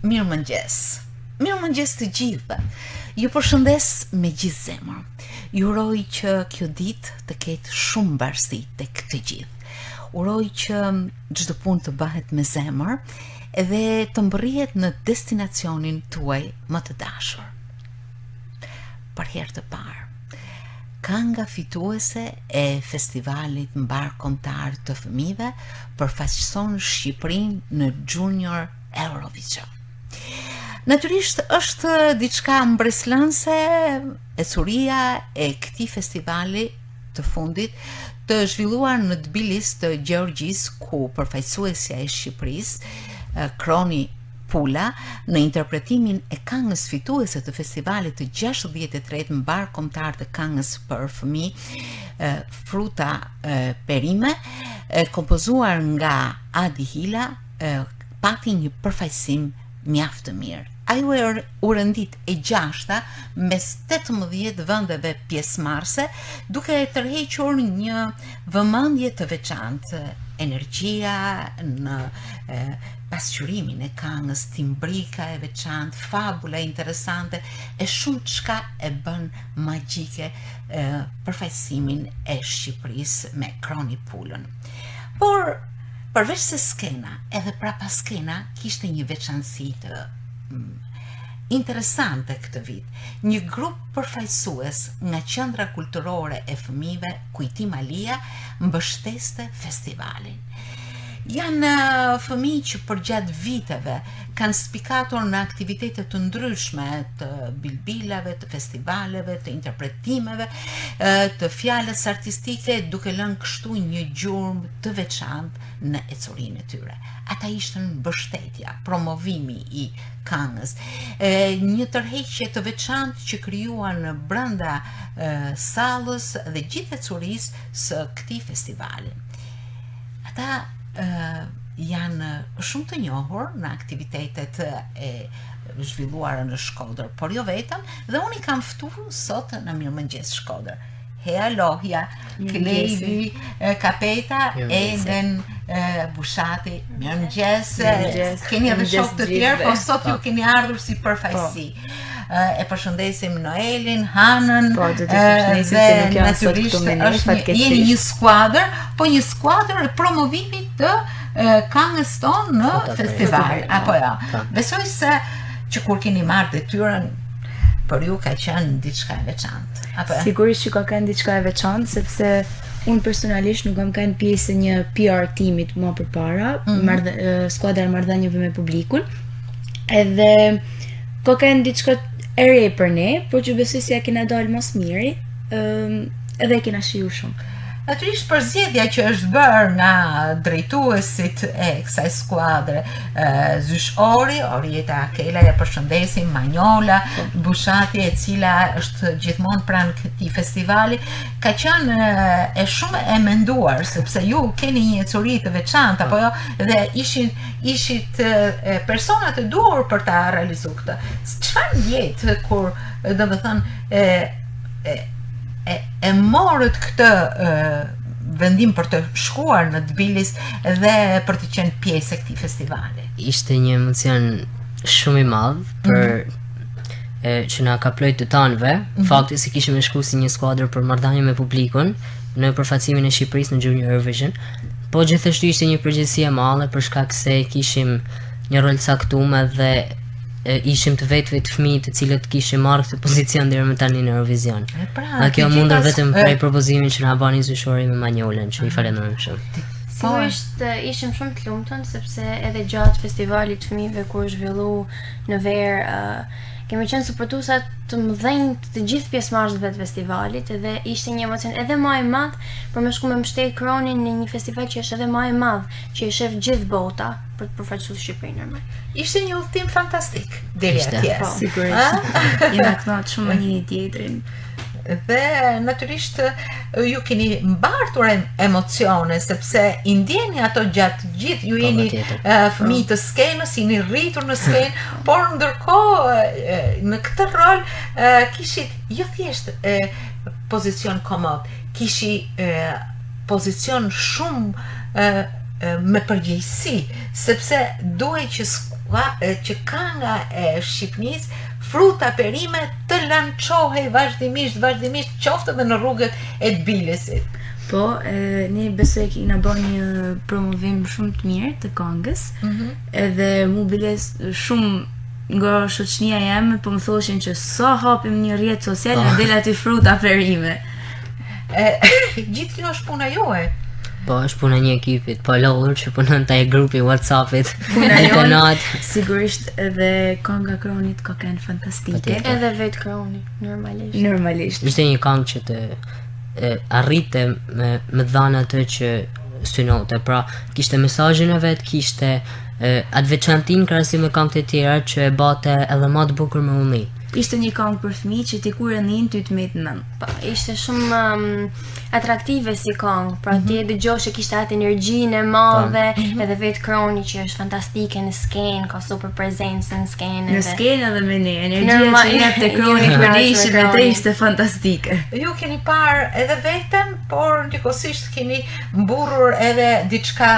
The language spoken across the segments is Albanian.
Mirëmëngjes. Mirëmëngjes të gjithë. Ju përshëndes me gjithë zemër. Ju uroj që kjo ditë të ketë shumë mbarësi tek të gjithë. Uroj që çdo punë të bëhet me zemër edhe të mbërrihet në destinacionin tuaj më të dashur. Për herë të parë, kënga fituese e festivalit mbar kombëtar të fëmijëve përfaqëson Shqipërinë në Junior Eurovision. Natyrisht është diçka mbreslënëse ecuria e këtij festivali të fundit të zhvilluar në Tbilis të Gjeorgjisë, ku përfaqësuesja e Shqipërisë, Kroni Pula, në interpretimin e këngës fituese të festivalit të 63 mbar kombëtar të këngës për fëmijë, Fruta Perime, kompozuar nga Adi Hila, pati një përfaqësim mjaft të mirë. Ajo u rëndit e 6-ta mes 18 vendeve pjesëmarrëse, duke tërhequr një vëmendje të veçantë, energjia në pasqyrimin e këngës, timbrika e veçantë, fabula interesante, e shumë çka e bën magjike përfaqësimin e Shqipërisë me Kroni Pulën. Por përveç se skena, edhe prapa skena kishte një veçanësi të interesante këtë vit. Një grup përfaqësues nga Qendra Kulturore e Fëmijëve Kujtim Alia mbështeste festivalin. Janë fëmijë që përgjatë viteve kanë spikatur në aktivitete të ndryshme, të bilbilave, të festivaleve, të interpretimeve, të fjalës artistike, duke lënë kështu një gjurmë të veçantë në ecurinë e tyre. Ata ishte mbështetja, promovimi i këngës, një tërheqje të veçantë që krijuan brenda sallës dhe gjithë ecurisë së këtij festivali. Ata janë shumë të njohur në aktivitetet e zhvilluara në Shkodër, por jo vetëm, dhe unë i kam ftuar sot në Mirëmëngjes Shkodër. Hea Lohja, Klejdi, Kapeta, Eden, Bushati, mirëmëngjes. Keni edhe shok të tjerë, po sot ju keni ardhur si përfaqësi. E përshëndesim Noelin, Hanën, dhe natyrisht jeni një skuadër, po një skuadër e promovimit të këngës tonë në festival, apo jo. Besoj se që kur keni marrë detyrën, për ju ka qenë diçka e veçantë. Sigurisht që ka qenë diçka e veçantë, sepse unë personalisht nuk kam qenë pjesë e një PR timit më përpara, skuadra e marrëdhënieve me publikun, edhe ka qenë diçka e re për ne, por që besoj se ja kena dalë mos miri, edhe kena shiju shumë. Natyrisht përzgjedhja që është bërë nga drejtuesit e kësaj skuadre, Zysh Ori, Orieta Akela, ja përshëndesim, Manjola, Bushati, e cila është gjithmonë pranë këtij festivali, ka qenë e shumë e menduar, sepse ju keni një ecuri të veçantë, apo jo, dhe ishit persona të duhur për ta realizuar këtë. Çfarë ndjet kur, domethënë, e morët këtë vendim për të shkuar në Tbilis dhe për të qenë pjesë e këtij festivali? Ishte një emocion shumë i madh për që na ka plojt të tanëve, fakti se kishim shku si një skuadër për marrëdhënie me publikun në përfaqësimin e Shqipërisë në Junior Eurovision, po gjithashtu ishte një përgjegjësi e madhe për shkak se kishim një rol caktuar dhe ishim të vetë fëmijë të cilët kishin marrë këtë pozicion deri më tani në Eurovision. Dhe kjo mundur vetëm prej propozimin që na bani Zyshori me Manjolën, që i falenderojmë shumë. Sigurisht ishim shumë të lumtur sepse edhe gjatë festivalit të fëmijëve kur zhvillu në verë, kemi qenë suportuesa të mëdhenj të gjithë pjesëmarrësve të festivalit, edhe ishte një emocion edhe më i madh për me shku me mbështet Kronin në një festival që është edhe më i madh, që i shef gjithë bota për të përfaqësuar Shqipërinë. Ishte një udhtim fantastik deri atje. Sigurisht. Jena kënaqur shumë me njëri tjetrin. Dhe natyrisht ju keni mbartur emocione, sepse i ndjeni ato gjatë gjithë, ju jeni fëmijë të skenës, jeni rritur në skenë, por ndërkohë në këtë rol kishit jo thjesht pozicion komod, kishit pozicion shumë me përgjegjësi, sepse duhej që që kënga e Shqipënisë fruta perime të lançohej vazhdimisht qoftë edhe në rrugët e Tbilisit. Po, ne besoj që na bën një promovim shumë të mirë të këngës, edhe mu bile shumë nga shoqënia jeme po më thoshin që sa hapim një rrjet social na del aty fruta perime. Gjithë kjo është puna juaj. Po, është puna një ekipit, po lodhur që punon taj grupi WhatsAppit. Puna jonë, sigurisht edhe kënga Kronit ka qenë fantastike. Edhe vetë Kroni, normalisht. Normalisht. Ishte një këngë që të arrite me dhanë atë që synote, pra kishte mesazhin e vet, kishte atë veçantin krahasim me këngët e tjera që e bate edhe më të bukur me ulli. Ishte një këngë për fëmijë që ti kur e nin ty të met nën. Po, ishte shumë atraktive si këngë, pra ti e dëgjosh që kishte atë energjinë e madhe, edhe vetë Kroni që është fantastike në skenë, ka super prezencë në skenë. Në skenë edhe me ne, energjia që jep te Kroni kur ne ishim me tre ishte fantastike. Ju keni parë edhe veten, por ndikosisht keni mburrur edhe diçka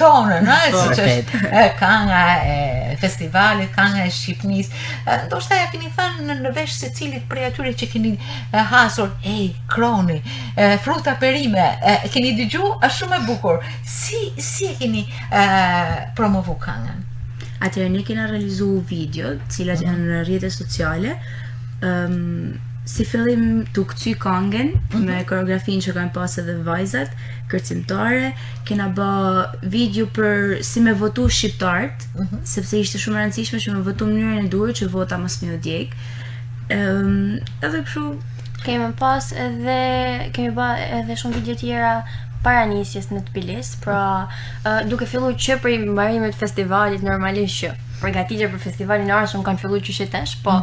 tonën, siç është kënga e festivalit, kënga e Shqipënisë. Ndoshta ja keni thënë në vesh secilit prej atyre që keni hasur, Kroni, fruta perime, keni dëgju, është shumë e bukur. Si e keni promovu këngën? Atëherë ne kena realizu video, cilat janë në rrjetet sociale. Si fillim të këcy këngën me koreografinë që kanë pas edhe vajzat kërcimtare, kena bë video për si me votu shqiptarët, sepse ishte shumë e rëndësishme që me votu mënyrën e duhur që vota mos më u djeg. Edhe kështu kemi bë edhe shumë video tjera para nisjes në Tbilis, pra duke filluar që për mbarimit festivalit normalisht që përgatitja për festivalin e ardhshëm kanë filluar qytetesh, po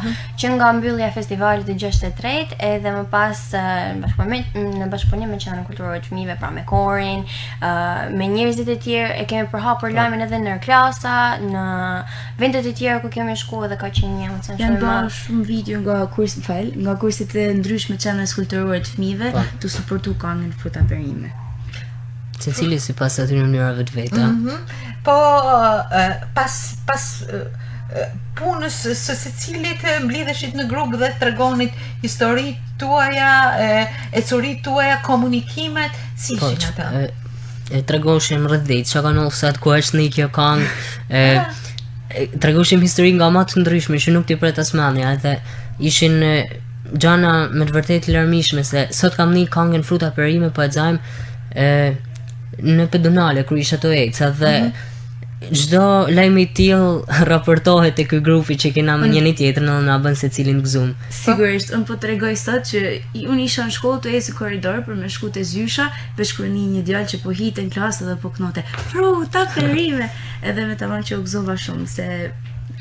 që nga mbyllja e festivalit të 63 edhe më pas në bashkëpunim me Qendrën Kulturore të Fëmijëve, pra me korin, me njerëzit e tjerë, e kemi përhapur lajmin edhe në klasa, në vendet e tjera ku kemi shkuar dhe ka qenë një emocion shumë i janë madh. bërë shumë video nga kurset e ndryshme të Qendrës Kulturore të Fëmijëve të suportu këngën fruta perime. Secili sipas atyre mënyrave të veta. Po pas punës së secilit mblidheshit në grup dhe tregonit historitë tuaja, ecurit tuaja, komunikimet, si ishin ata? Tregoshim rreth ditë, çka kanë ofsat ku është një kjo këngë, tregoshim histori nga më të ndryshme që nuk t'i pret as mendja, edhe ishin gjana me të vërtetë larmishme se sot kam një këngën fruta perime po e xajm në pedonale kur isha to eca dhe çdo lajm i tillë raportohet te ky grupi që kena me njëri tjetrin dhe na bën secilin gëzum. Sigurisht, unë po tregoj sot që unë isha në shkollë të ecë korridor për me shku te Zysha, veç kur një djalë që po hite në klasë dhe po knote fruta perime, edhe me tamam që u gëzova shumë se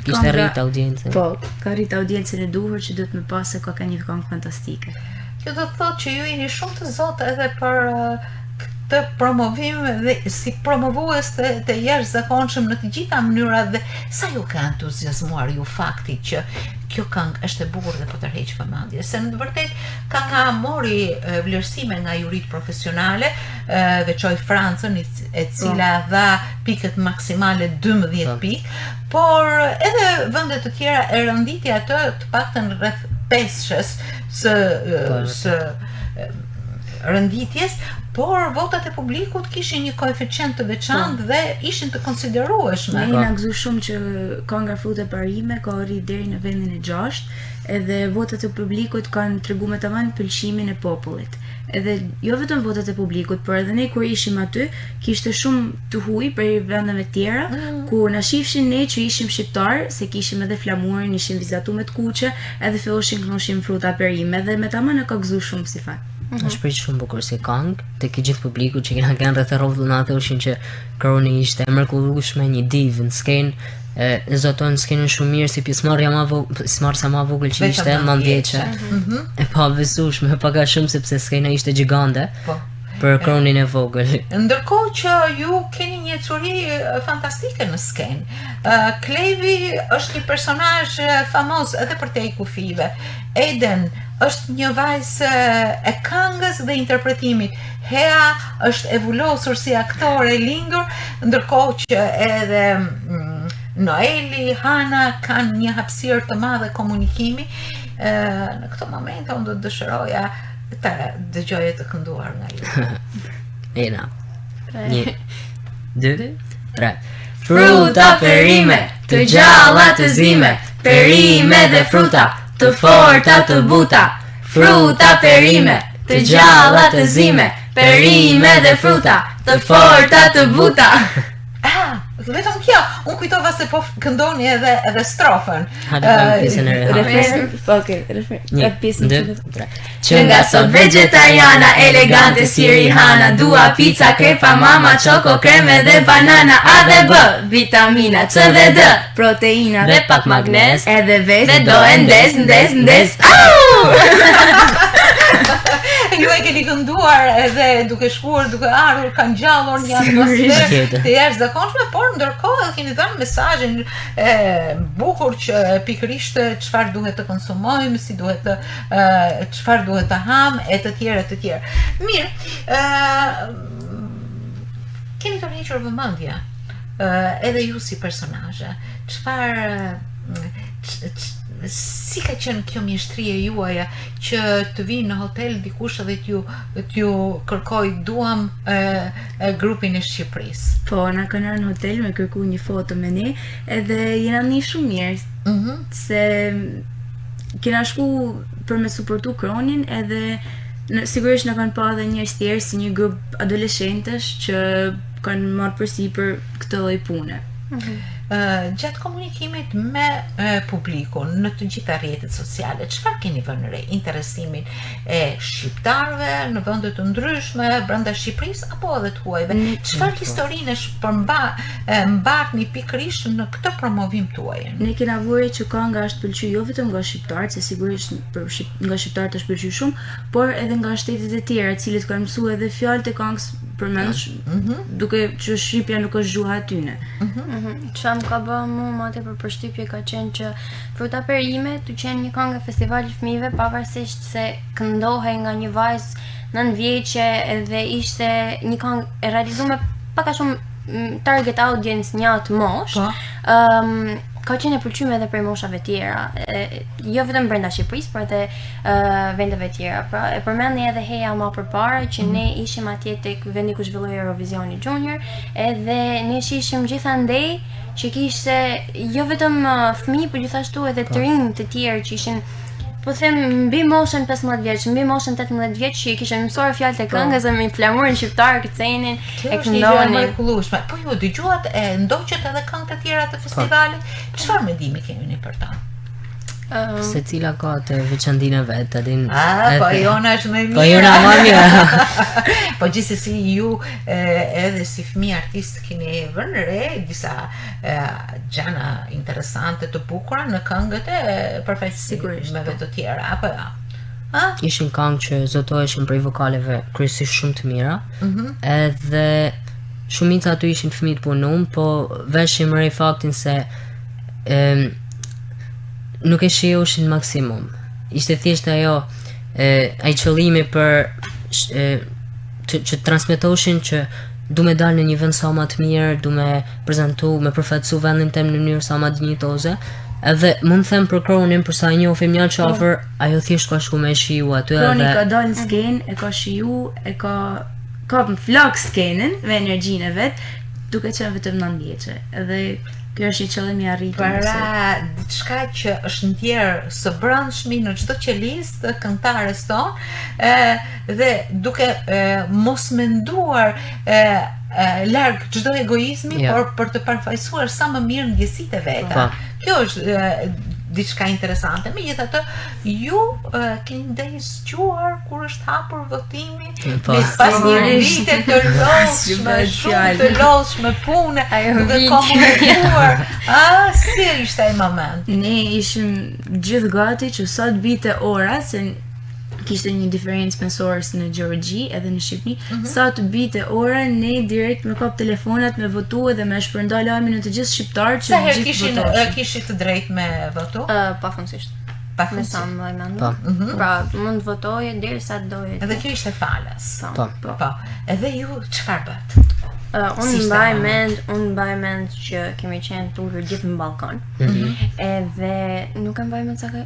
kishte rrit audiencën. Po, ka rrit audiencën e duhur që duhet me pas se ka një këngë fantastike. Kjo do të thotë që ju jeni shumë të zotë edhe për të promovim dhe si promovues të jashtëzakonshëm në të gjitha mënyrat dhe sa ju ka entuziazmuar ju fakti që kjo këngë është e bukur dhe po tërheq vëmendje, se në të vërtetë kënga mori vlerësime nga jurit profesionale, veçoj Francën e cila dha pikët maksimale 12 pikë, por edhe vendet të tjera e rënditi atë të paktën rreth 5-shës së rënditjes, por votat e publikut kishin një koeficient të veçantë dhe ishin të konsiderueshme. Ne na gëzu shumë që kënga fruta perime ka arrit deri në vendin e 6, edhe votat e publikut kanë treguar me tamam pëlqimin e popullit. Edhe jo vetëm votat e publikut, por edhe ne kur ishim aty, kishte shumë të huaj për vendeve tjera, ku na shifshin ne që ishim shqiptar, se kishim edhe flamurin, ishim vizatuar me të kuqe, edhe filloshin kënoshim fruta perime, dhe me tamam na ka gëzu shumë si fakt. Është prit shumë bukur si këngë, tek i gjithë publiku që kena kanë rreth rrotull na thoshin që Kroni ishte e mrekullueshme, një divë në skenë, zoton skenën shumë mirë si pjesëmarrja më vogël që ishte, më ndjeqe. E pa besueshme, pak a shumë sepse skena ishte gjigande. Për Kronin e vogël. Ndërkohë që ju keni një ecuri fantastike në skenë. Klevi është një personazh famoz edhe për te i kufive. Eden është një vajzë e këngës dhe interpretimit. Hea është e vulosur si aktore e lindur, ndërkohë që edhe Noeli, Hana kanë një hapësirë të madhe komunikimi. Në këto momente unë do të dëshiroja të dëgjoje të kënduar nga ju. Ena. 1, 2, 3. Fruta perime, të gjalla të zime, perime dhe fruta, të forta të buta. Fruta perime, të gjalla të zime, perime dhe fruta, të forta të buta. Vetëm kjo, unë kujtova se po këndoni edhe strofën. Hajde bëjmë pjesën e re. Refren. Pjesën 2, 3. Që nga sot vegetariana, elegante si Rihanna, dua pizza, krepa, mama, çoko, kreme dhe banana, A dhe B, vitamina C dhe D, proteina dhe pak magnez, edhe ves dhe do e ndes. Au! Ju e keni kënduar edhe duke shkuar, duke ardhur, kanë gjallur një atmosferë të jashtëzakonshme, por ndërkohë edhe keni dhënë mesazhin bukur që pikërisht çfarë duhet të konsumojmë, si duhet të çfarë duhet të ham e të tjerë. Mirë, keni të rrequr vëmendje edhe ju si personazhe. Si ka qenë kjo mjeshtria juaja që të vinë në hotel dikush edhe t'ju kërkoj duam grupin e Shqipërisë? Po, na kanë në hotel me kërku një foto me ne, edhe jena një shumë mirë, se kena shku për me suportu Kronin, edhe sigurisht na kanë pa edhe njerëz tjerë si një grup adoleshentesh që kanë marrë përsipër këtë lloj pune. Gjatë komunikimit me publikun në të gjitha rrjetet sociale, çfarë keni vënë re? Interesimin e shqiptarëve në vende të ndryshme brenda Shqipërisë apo edhe të huajve? Çfarë historinë mbartni pikërisht në këtë promovim tuaj? Ne kena vëre që kënga është pëlqyer jo vetëm nga shqiptarët, se sigurisht nga shqiptarët është pëlqyer shumë, por edhe nga shtetet e tjera, të cilët kanë mësuar edhe fjalët e këngës përmendsh, duke që shqipja nuk është gjuha e tyre. Çfarë më ka bërë mua më tepër përshtypje ka qenë që Fruta perime të qenë një këngë festivali fëmijëve, pavarësisht se këndohej nga një vajzë 9 vjeçe dhe ishte një këngë e realizuar pak a shumë target audience një atë moshë. Ka qenë e pëlqyme edhe për moshave tjera, jo vetëm brenda Shqipërisë, por edhe vendeve tjera. Pra, e përmendni edhe Heja më përpara që ne ishim atje tek vendi ku zhvilloi Eurovisioni Junior, edhe ne ishim gjithandej që kishte jo vetëm fëmijë, por gjithashtu edhe të rinj të tjerë që ishin, po them, mbi moshën 15 vjeç, mbi moshën 18 vjeç, që i kishin mësuar fjalët e këngës dhe me flamurin shqiptar kërcenin, e këndonin. Mrekullueshme. Po ju dëgjuat e ndoqët edhe këngët e tjera të festivalit? Çfarë mendimi keni ne për ta? Se cila ka të veçantinë vet, din. Po jona është më mirë. Po jona më mirë. Po gjithsesi ju edhe si fëmijë artist keni vënë re disa gjëra interesante të bukura në këngët e përfaqësuesve të tjera, apo jo? Ishin këngë që zotoheshin prej vokaleve kryesisht shumë të mira, edhe shumica ato ishin fëmijë të punum, po veshim re faktin se nuk e shihoshin maksimum. Ishte thjesht ajo ai qëllimi për që transmetoshin që du me dalë në një vend sa më të mirë, du me prezantu, me përfaqësu vendin tim në mënyrë sa më dinjitoze. Edhe mund të them për Kronin, për sa e njohim një qafër, ajo thjesht ka shku me shiu aty edhe. Kroni ka dalë në skenë, e ka shiu, e ka flak skenën me energjinë e vet, duke qenë vetëm 9 vjeçe. Edhe kjo është një qëllim i arritur. Para diçka që është ndjerë së brendshmi në çdo qelizë të këngëtares tonë, dhe duke mos menduar larg çdo egoizmi, por për të përfaqësuar sa më mirë ndjesitë e veta. Kjo është diçka interesante. Megjithatë, ju keni ndonjë zgjuar kur është hapur votimi, pas një vite të lodhshme, shumë të lodhshme pune, duke komunikuar. Si ishte ai moment? Ne ishim gjithë gati që sa të bite ora, se kishte një diferencë mesorës në Gjergji edhe në Shqipëri, sa të bite ora, ne direkt me kap telefonat me votu dhe me shpërnda lajmin në të gjithë shqiptarët që gjithë votoshin. Kishit të drejtë me votu? Pafundësisht. Me sa më mendoj. Pra, mund të votoje derisa doje. Edhe kjo ishte falas. Po. Edhe ju çfarë bët? Unë mbaj mend që kemi qenë tulur gjithë në balkon. Edhe nuk e mbaj mend sa ka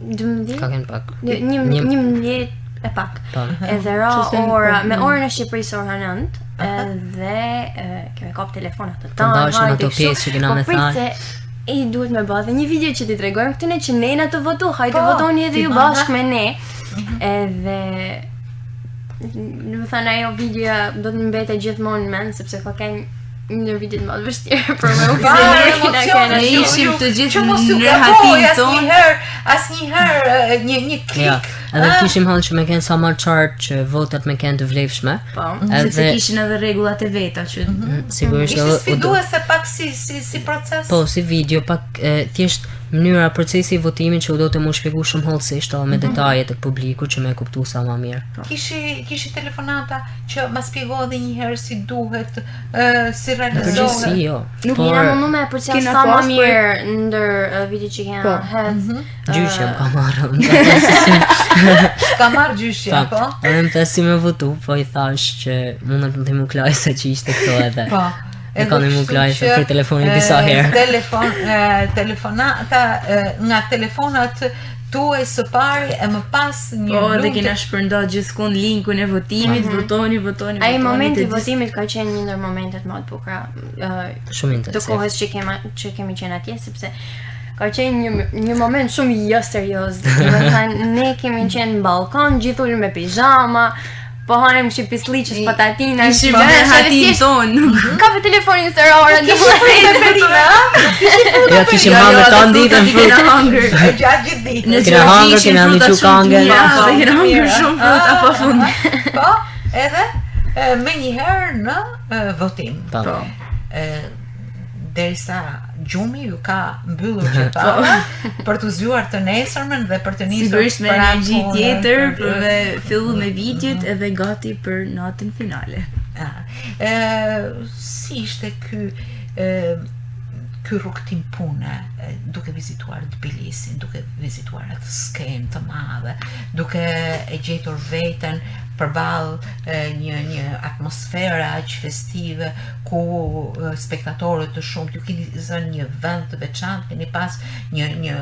12. Ka qenë pak. 11 e pak. Edhe ra ora me orën e Shqipërisë ora 9. Edhe kemi kap telefonat të tanë. Ndajshëm ato pjesë që kena me thënë. I duhet me bë dhe një video që t'i tregojmë këtyne që nena të votu, hajde votoni edhe ju bashkë me ne. Edhe në më thënë ajo video do të një mbete gjithmonë në mend, sepse ka qenë një video të madh vështirë për me u Ne ishim të gjithë në hatin tonë. Asnjëherë një klik. Edhe kishim hënë që me kenë sa më qartë që votat me kenë të vlefshme. Sepse kishin edhe rregullat e veta që sigurisht Ishte sfiduese pak si proces. Po, si video, pak thjesht mënyra procesi i votimit që u do të më shpjegu shumë hollësisht me detajet e publiku që me kuptu sa më mirë. Kishi telefonata që ma spjegohej një herë si duhet, si realizohet. Përgjithësi jo. Nuk jena më me përcia sa më mirë ndër video që kena hedh. Gjyqja më ka marrë. Ka marrë gjyqja, po? Edhe më thesi me votu, po i thash që mundet më të më klaj se që ishte këto edhe. Po. E kanë më klaj se për telefonin disa herë. Telefonata nga telefonat tuaj së pari e më pas një po, dhe kena shpërnda gjithkund linkun e votimit, votoni. Ai momenti i votimit ka qenë një ndër momentet më të bukura. Shumë intensiv. Të kohës që kemi qenë atje, sepse ka qenë një moment shumë jo serioz. Do të thënë, ne kemi qenë në balkon, gjithë ulur me pijama, po hanem që pisliqës, patatina, ishim në hatin tonë. Ka për telefonin së rora në Ja kishim hangër ta nditën kena hangër. Gjatë gjithë ditën. Kena hangër, kena një qukangën. Kena hangër shumë fruta pa fund. Po, edhe me njëherë në votim. Po. Derisa gjumi ju ka mbyllur qepara për të zgjuar të nesërmen dhe për të nisur sigurisht me energji tjetër për me fillu me videot edhe gati për natën finale. Si ishte ky rrugtim pune, duke vizituar Tbilisin, duke vizituar atë skenë të madhe, duke e gjetur veten përballë një atmosfere aq festive ku spektatorët të shumtë ju keni zënë një vend të veçantë, keni pas një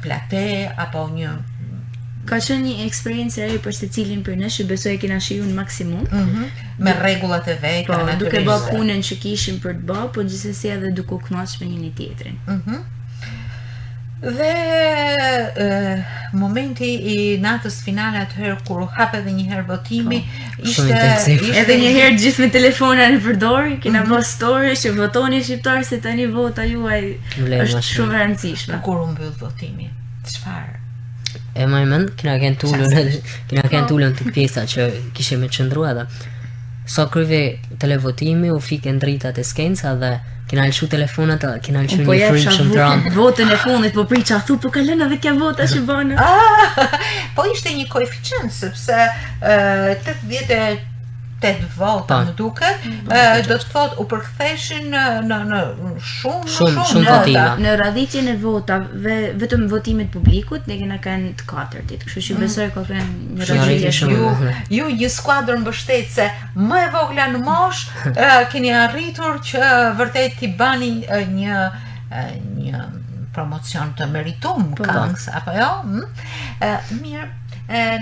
plate apo një ka qenë një eksperiencë e re për secilin për ne, që besoj e kena shiju në maksimum. Me rregullat e veta, po, duke bë punën që kishim për të bërë, po gjithsesi edhe duke u kënaqur me njëri tjetrin. Dhe momenti i natës finale atëherë kur u hap edhe një herë votimi, ishte edhe një herë gjithë me telefona në përdor, kena bë story që votoni shqiptar se tani vota juaj është shumë e rëndësishme. Kur u mbyll votimi, çfarë? E më mend, kena kënë tullën të pjesa që kishim e qëndru edhe. Sa kryve televotimi, u fikën dritat e skenca dhe kena lëshu telefonat, kena lëshu një frim shumë të randë. Votën e fundit, po priqa, thu, po kalena dhe kja vota që banë. Po ishte një koeficient, sepse 88 vota më duket, do të thot u përktheshin në shumë votima. Në radhitjen e votave, vetëm votimet publikut, ne kena kanë të katërtit, kështu që besoj ka kanë një radhitje shumë. Ju një skuadër mbështetëse më e vogla në moshë, keni arritur që vërtet t'i bani një promocion të meritum këngës, apo jo? Mirë,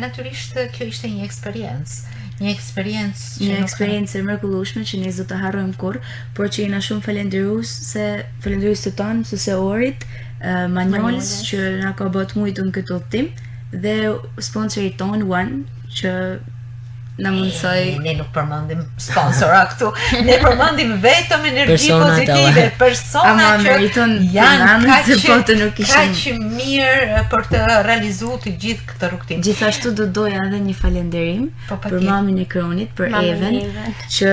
natyrisht kjo ishte një eksperiencë. Një eksperiencë e mrekullueshme që ne s'do ta harrojmë kurrë, por që jena shumë falenderues të tonë, suseorit, Manjols që na ka bërë të mujtëm këtë udhtim dhe sponsorit ton One që na mundsoi. Ne nuk përmendim sponsora këtu, ne përmendim vetëm energji pozitive, persona që janë kaq mirë për të realizuar të gjithë këtë rrugtim. Gjithashtu do doja edhe një falënderim për mamin e Kronit, për Even, që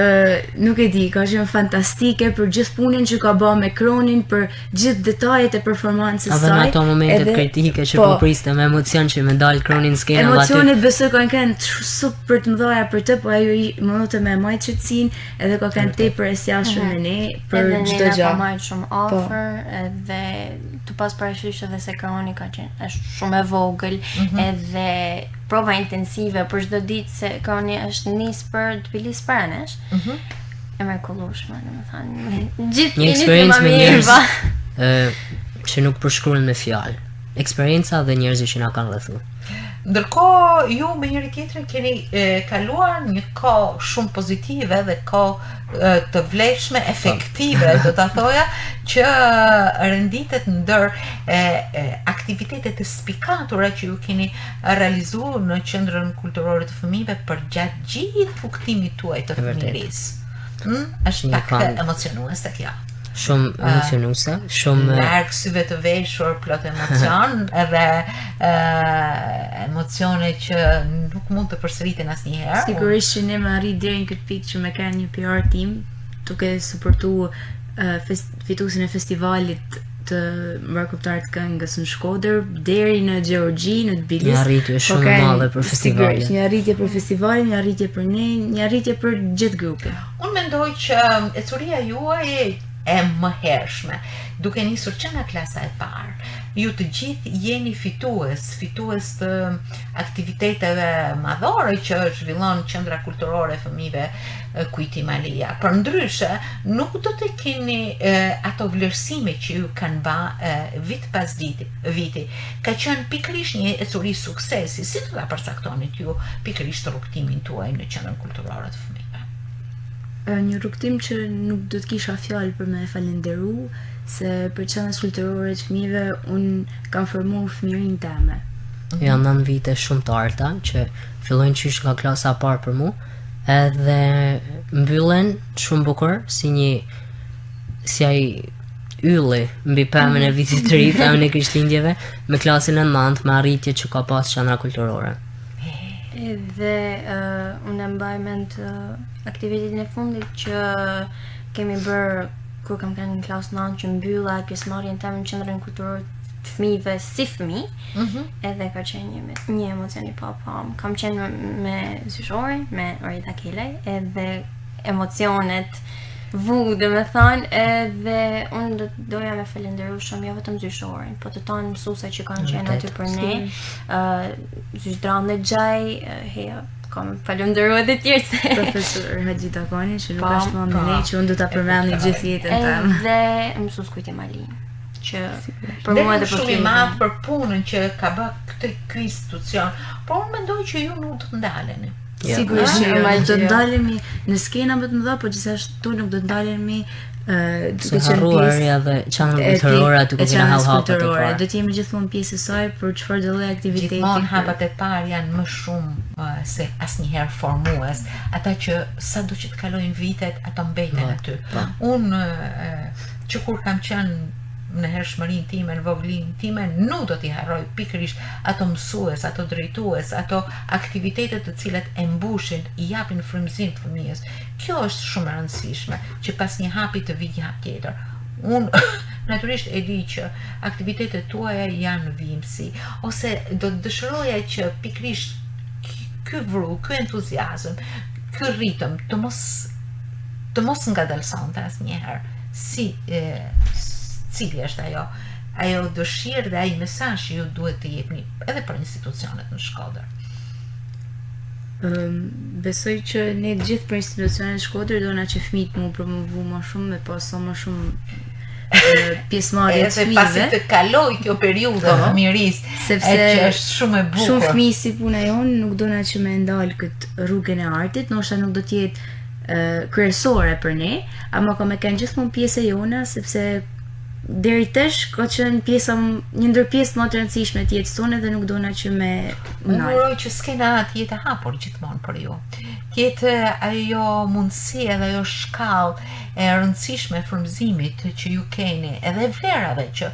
nuk e di, ka qenë fantastike për gjithë punën që ka bërë me Kronin, për gjithë detajet e performancës saj. Edhe në ato momente kritike që po priste me emocion që me dal Kronin skena aty. Emocionet besoj kanë qenë super të mëdha për të, po ajo më notë me majtë qëtësin, edhe ka kanë tepër e sjellshme me ne për çdo gjë. Edhe ne ka marrë shumë ofër, edhe të pas parasysh edhe se Kroni është shumë e vogël, edhe prova intensive për çdo ditë se Kroni është nis për Tbilis para nesh. e mrekullueshme, domethënë. Gjithë Një jeni eksperiencë me mirë, njerëz pa. që nuk përshkruhen me fjalë. Eksperienca dhe njerëzit që na kanë rrethuar. Ndërkohë ju me njëri tjetrin keni kaluar një kohë shumë pozitive dhe kohë të vlefshme, efektive, do ta thoja, që renditet ndër aktivitetet e spikatura që ju keni realizuar në qendrën kulturore të fëmijëve për gjatë gjithë fuktimit tuaj të fëmijërisë. Është Një pak këngë. emocionues tek ja. Shumë emocionuese, shumë Larg syve të veshur, plot emocion edhe emocione që nuk mund të përsëriten asnjëherë. Sigurisht që ne më arrit deri në këtë pikë që me kanë një PR team duke suportu fituesin e festivalit të mbarkuptarit të këngës në Shkodër deri në Gjeorgji, në Tbilisi. Një arritje shumë e madhe për festivalin. Sigurisht, një arritje për festivalin, një arritje për ne, një arritje për gjithë grupin. Unë mendoj që ecuria juaj e mëhershme, duke nisur që nga klasa e parë, ju të gjithë jeni fitues të aktiviteteve madhore që zhvillon Qendra Kulturore e Fëmijëve Kujti Malia. Për ndryshe, nuk do të keni ato vlerësime që ju kanë ba vit pas viti. Ka qenë pikërisht një ecuri suksesi. Si do ta përcaktonit ju pikërisht rrugtimin tuaj në Qendrën Kulturore të Fëmijëve? Një rrugtim që nuk do të kisha fjalë për me falenderu, se për Qendrën Kulturore të Fëmijëve unë kam formuar fëmijërinë time. Janë 9 vite shumë të arta që fillojnë qysh nga klasa e parë për mu, edhe mbyllen shumë bukur si ai ylli mbi pemën e vitit të ri, pemën e Krishtlindjeve, me klasin e 9 me arritje që ka pas Qendra Kulturore. Edhe unë mbaj mend aktivitetin e fundit që kemi bërë kur kam qenë në klasë 9 që mbylla pjesëmarrjen time në Qendrën Kulturore të Fëmijëve si fëmijë, edhe ka qenë një emocion i papam. Kam qenë me zyshorin, me Orita Kelej, edhe emocionet vude me thënë, edhe unë doja me falenderu shumë jo vetëm zyshorin, po të tanë mësuese që kanë qenë aty për ne, zyshdran dhe gjaj, heja, kam falenderu edhe tjerë se Profesor Haxhi Takoni, që nuk është më me ne, që unë do ta përmend gjithë jetën time. edhe mësues Kujti Malin, që për mua edhe për shumë i madh për punën që ka bërë ky institucion, por unë mendoj që ju nuk do të ndaleni. Sigurisht që Ja, do të ja. ndalemi në skena më të mëdha, por gjithashtu nuk do të ndalemi duke Se qenë harruarja dhe Qendra Kulturore aty ku kena hapa të parë. Do të jemi gjithmonë pjesë e saj për çfarë do lloj aktiviteti. Gjithmonë hapat e parë janë më shumë se asnjëherë formues. Ata që sado që të kalojnë vitet, ato mbeten aty. Unë që kur kam qenë në hershmërinë time, në voglinë time, nuk do t'i harroj pikërisht ato mësues, ato drejtues, ato aktivitetet të cilat e mbushin, i japin frymëzim fëmijës. Kjo është shumë e rëndësishme, që pas një hapi të vijë një hap tjetër. Unë natyrisht e di që aktivitetet tuaja janë në vimësi, ose do të dëshiroja që pikërisht ky vru, ky entuziazëm, ky ritëm të mos ngadalsonte asnjëherë. Cili është ajo dëshirë dhe ai mesazh që ju duhet të jepni edhe për institucionet në Shkodër? Besoj që ne gjithë për institucionet Shkodër dona që fëmijët mu promovu më shumë, me paso më shumë pjesëmarrje të Edhe pasi fëmijëve. të kaloj kjo periudhë fëmijërisë, Sepse që është shumë e bukur. Shumë fëmijë si puna jonë nuk dona që me ndal këtë rrugën e artit, ndoshta nuk do të jetë kryesore për ne, ama ka me kanë gjithmonë pjesë e jona, sepse deri tash ka qenë një ndër pjesë më të rëndësishme të jetës tonë dhe nuk dona që me Unë uroj që skena të jetë e hapur gjithmonë për ju. Jetë ajo mundësi edhe ajo shkallë e rëndësishme e frymëzimit që ju keni, edhe vlerave që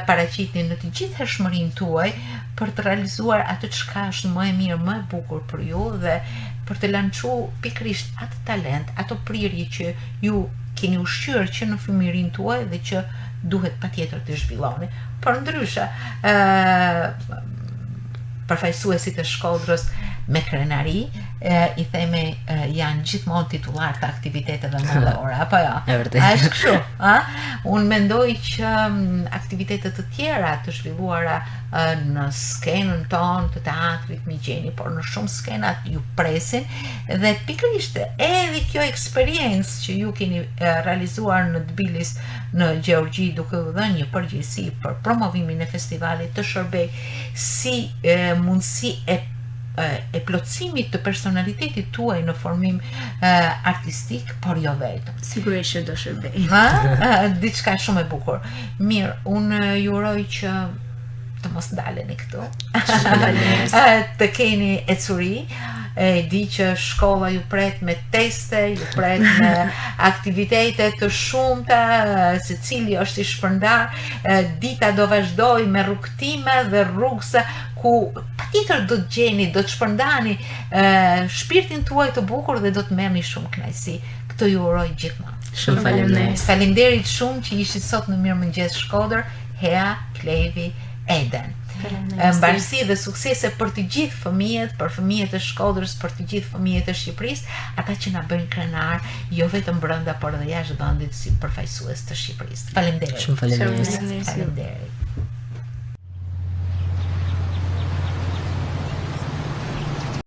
paraqitni në të gjithë hershmërinë tuaj për të realizuar atë çka është më e mirë, më e bukur për ju dhe për të lançuar pikërisht atë talent, ato prirje që ju keni ushqyer që në fëmijërinë tuaj dhe që duhet patjetër të zhvilloni. Por ndryshe, përfaqësuesit e Shkodrës me krenari, i themi janë gjithmonë titullar të aktiviteteve mëdhore, apo jo? E vërtet. A është kështu? Unë mendoj që aktivitetet të tjera të zhvilluara në skenën tonë të teatrit mi gjeni, por në shumë skenat ju presin dhe pikërisht edhe kjo eksperiencë që ju keni realizuar në Tbilis, në Gjeorgji, duke u dhënë një përgjegjësi për promovimin e festivalit të shërbej si mundësi e plotësimit të personalitetit tuaj në formim artistik, por jo vetëm. Sigurisht që do shërbej. Diçka shumë e bukur. Mirë, unë ju uroj që të mos daleni këtu. Të keni ecuri. E di që shkolla ju pret me teste, ju pret me aktivitete të shumta, secili është i shpërndar, dita do vazhdoj me rrugtime dhe rrugëse ku patjetër do të gjeni, do të shpërndani shpirtin tuaj të bukur dhe do të merrni shumë kënaqësi. Këtë ju uroj gjithmonë. Shumë faleminderit. Faleminderit shumë që ishit sot në Mirëmëngjes Shkodër, Hea, Klevi, Eden. Mbarësi dhe suksese për të gjithë fëmijët, për fëmijët e Shkodrës, për të gjithë fëmijët e Shqipërisë, ata që na bëjnë krenar, jo vetëm brenda, por edhe jashtë vendit si përfaqësues të Shqipërisë. Faleminderit. Shumë faleminderit. Faleminderit.